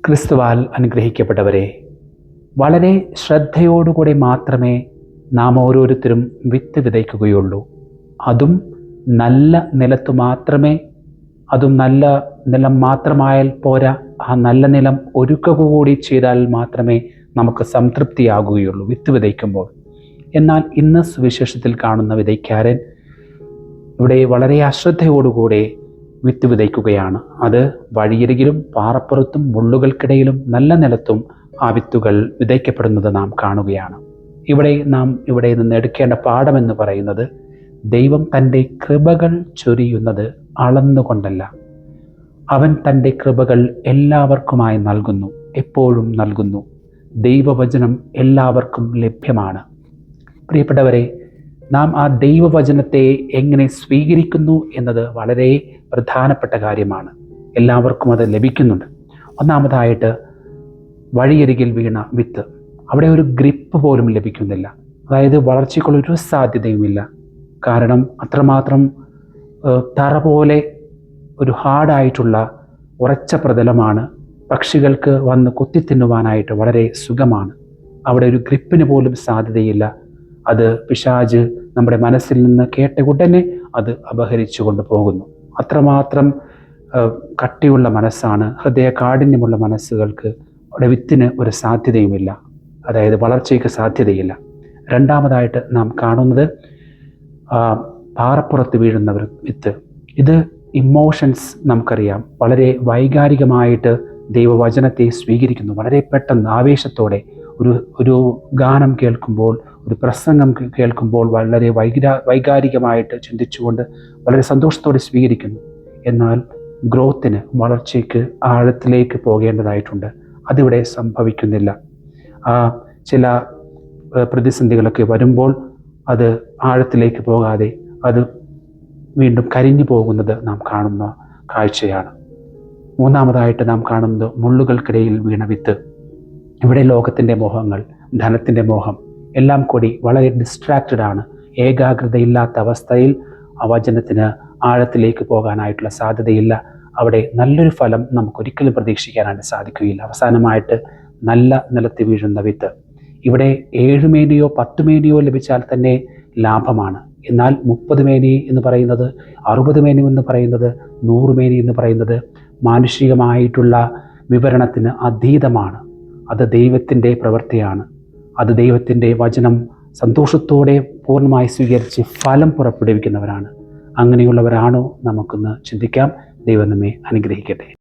ക്രിസ്തുവാൽ അനുഗ്രഹിക്കപ്പെട്ടവരെ, വളരെ ശ്രദ്ധയോടുകൂടി മാത്രമേ നാം ഓരോരുത്തരും വിത്ത് വിതയ്ക്കുകയുള്ളൂ. അതും നല്ല നിലത്തു മാത്രമേ. അതും നല്ല നിലം മാത്രമായാൽ പോരാ, ആ നല്ല നിലം ഒരുക്കുക കൂടി ചെയ്താൽ മാത്രമേ നമുക്ക് സംതൃപ്തിയാകുകയുള്ളൂ വിത്ത് വിതയ്ക്കുമ്പോൾ. എന്നാൽ ഇന്ന് സുവിശേഷത്തിൽ കാണുന്ന വിതയ്ക്കാരൻ ഇവിടെ വളരെ അശ്രദ്ധയോടുകൂടെ വിത്ത് വിതയ്ക്കുകയാണ്. അത് വഴിയരികിലും പാറപ്പുറത്തും മുള്ളുകൾക്കിടയിലും നല്ല നിലത്തും ആ വിത്തുകൾ വിതയ്ക്കപ്പെടുന്നത് നാം കാണുകയാണ്. ഇവിടെ നിന്ന് എടുക്കേണ്ട പാഠമെന്ന് പറയുന്നത്, ദൈവം തൻ്റെ കൃപകൾ ചൊരിയുന്നത് അളന്നുകൊണ്ടല്ല. അവൻ തൻ്റെ കൃപകൾ എല്ലാവർക്കുമായി നൽകുന്നു, എപ്പോഴും നൽകുന്നു. ദൈവവചനം എല്ലാവർക്കും ലഭ്യമാണ്. പ്രിയപ്പെട്ടവരെ, നാം ആ ദൈവവചനത്തെ എങ്ങനെ സ്വീകരിക്കുന്നു എന്നത് വളരെ പ്രധാനപ്പെട്ട കാര്യമാണ്. എല്ലാവർക്കും അത് ലഭിക്കുന്നുണ്ട്. ഒന്നാമതായിട്ട്, വഴിയരികിൽ വീണ വിത്ത്, അവിടെ ഒരു ഗ്രിപ്പ് പോലും ലഭിക്കുന്നില്ല. അതായത് വളർച്ചയ്ക്കുള്ളൊരു സാധ്യതയുമില്ല. കാരണം അത്രമാത്രം തറ പോലെ ഒരു ഹാർഡായിട്ടുള്ള ഉറച്ച പ്രതലമാണ്. പക്ഷികൾക്ക് വന്ന് കൊത്തിത്തിന്നുവാനായിട്ട് വളരെ സുഖമാണ്. അവിടെ ഒരു ഗ്രിപ്പിന് പോലും സാധ്യതയില്ല. അത് പിശാച് നമ്മുടെ മനസ്സിൽ നിന്ന് കേട്ട ഉടനെ അത് അപഹരിച്ചു കൊണ്ടുപോകുന്നു. അത്രമാത്രം കട്ടിയുള്ള മനസ്സാണ്, ഹൃദയ കാഠിന്യമുള്ള മനസ്സുകൾക്ക്. അവിടെ വിത്തിന് ഒരു സാധ്യതയുമില്ല, അതായത് വളർച്ചയ്ക്ക് സാധ്യതയില്ല. രണ്ടാമതായിട്ട് നാം കാണുന്നത് പാറപ്പുറത്ത് വീഴുന്ന വിത്ത്. ഇത് ഇമോഷൻസ് നമുക്കറിയാം, വളരെ വൈകാരികമായിട്ട് ദൈവവചനത്തെ സ്വീകരിക്കുന്നു. വളരെ പെട്ടെന്ന് ആവേശത്തോടെ ഒരു ഗാനം കേൾക്കുമ്പോൾ, ഒരു പ്രസംഗം കേൾക്കുമ്പോൾ വളരെ വൈകാരികമായിട്ട് ചിന്തിച്ചുകൊണ്ട് വളരെ സന്തോഷത്തോടെ സ്വീകരിക്കുന്നു. എന്നാൽ ഗ്രോത്തിന്, വളർച്ചയ്ക്ക് ആഴത്തിലേക്ക് പോകേണ്ടതായിട്ടുണ്ട്. അതിവിടെ സംഭവിക്കുന്നില്ല. ചില പ്രതിസന്ധികളൊക്കെ വരുമ്പോൾ അത് ആഴത്തിലേക്ക് പോകാതെ അത് വീണ്ടും കരിഞ്ഞു പോകുന്നത് നാം കാണുന്ന കാഴ്ചയാണ്. മൂന്നാമതായിട്ട് നാം കാണുന്നത് മുള്ളുകൾക്കിടയിൽ വീണ വിത്ത്. ഇവിടെ ലോകത്തിൻ്റെ മോഹങ്ങൾ, ധനത്തിൻ്റെ മോഹം എല്ലാം കൂടി വളരെ ഡിസ്ട്രാക്റ്റഡ് ആണ്. ഏകാഗ്രതയില്ലാത്ത അവസ്ഥയിൽ ആ വചനത്തിന് ആഴത്തിലേക്ക് പോകാനായിട്ടുള്ള സാധ്യതയില്ല. അവിടെ നല്ലൊരു ഫലം നമുക്കൊരിക്കലും പ്രതീക്ഷിക്കാനായിട്ട് സാധിക്കുകയില്ല. അവസാനമായിട്ട് നല്ല നിലത്ത് വീഴുന്ന വിത്ത്. ഇവിടെ 7 മേനിയോ 10 മേനിയോ ലഭിച്ചാൽ തന്നെ ലാഭമാണ്. എന്നാൽ 30 മേനി എന്ന് പറയുന്നത്, 60 മേനി എന്ന് പറയുന്നത്, 100 മേനി എന്ന് പറയുന്നത് മാനുഷികമായിട്ടുള്ള വിവരണത്തിന് അതീതമാണ്. അത് ദൈവത്തിൻ്റെ പ്രവൃത്തിയാണ്. അത് ദൈവത്തിൻ്റെ വചനം സന്തോഷത്തോടെ പൂർണ്ണമായി സ്വീകരിച്ച് ഫലം പുറപ്പെടുവിക്കുന്നവരാണ്. അങ്ങനെയുള്ളവരാണോ? നമുക്കൊന്ന് ചിന്തിക്കാം. ദൈവം നമ്മെ അനുഗ്രഹിക്കട്ടെ.